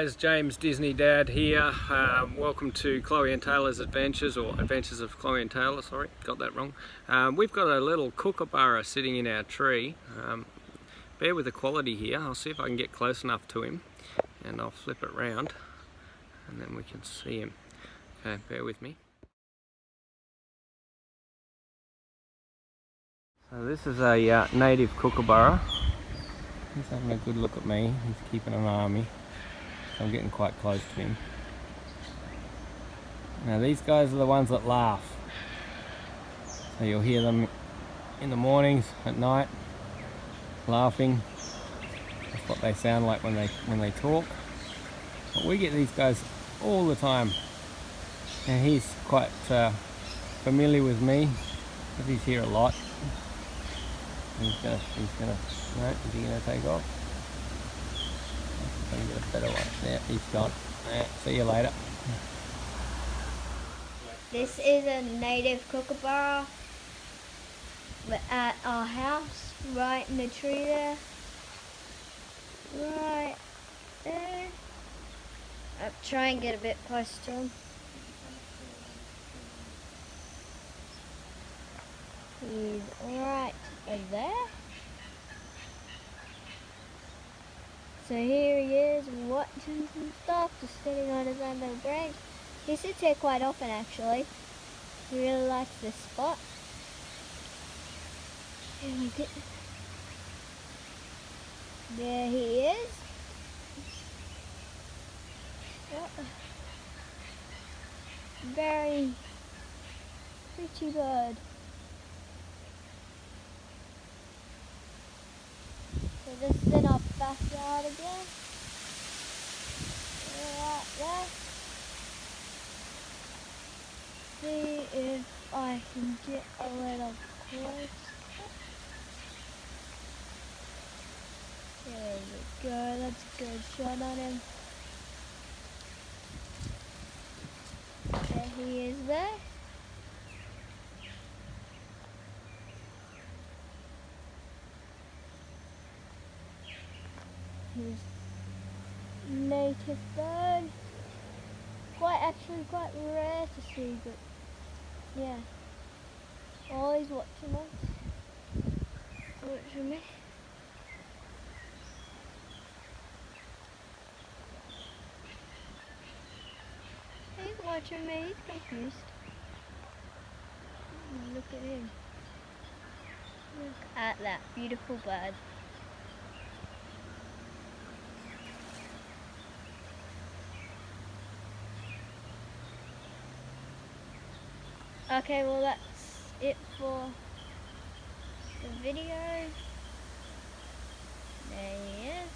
guys, James Disney Dad here. Welcome to Chloe and Taylor's Adventures, or Adventures of Chloe and Taylor, sorry, got that wrong. We've got a little Kookaburra sitting in our tree. Bear with the quality here. I'll see if I can get close enough to him and I'll flip it round and then we can see him. Okay, bear with me. So this is a native Kookaburra. He's having a good look at me. He's keeping an eye on me. So I'm getting quite close to him. Now these guys are the ones that laugh. So you'll hear them in the mornings, at night, laughing. That's what they sound like when they talk. But we get these guys all the time. And he's quite familiar with me because he's here a lot. No, is he gonna take off? I'm gonna get a better one. Yeah, he's gone. Yeah, see you later. This is a native Kookaburra at our house, right in the tree there. Right there. I'll try and get a bit closer to him. He's right over there. So here he is watching some stuff, just sitting on his own little branch. He sits here quite often actually. He really likes this spot. And look at, there he is. Very pretty bird. So this is in our backyard again. Right there. See if I can get a little close. There we go, that's a good shot on him. There he is there. He's native bird. Actually quite rare to see, but yeah. Always watching us. Watching me. He's watching me, he's confused. Look at him. Look at that beautiful bird. Okay, well that's it for the video. There he is.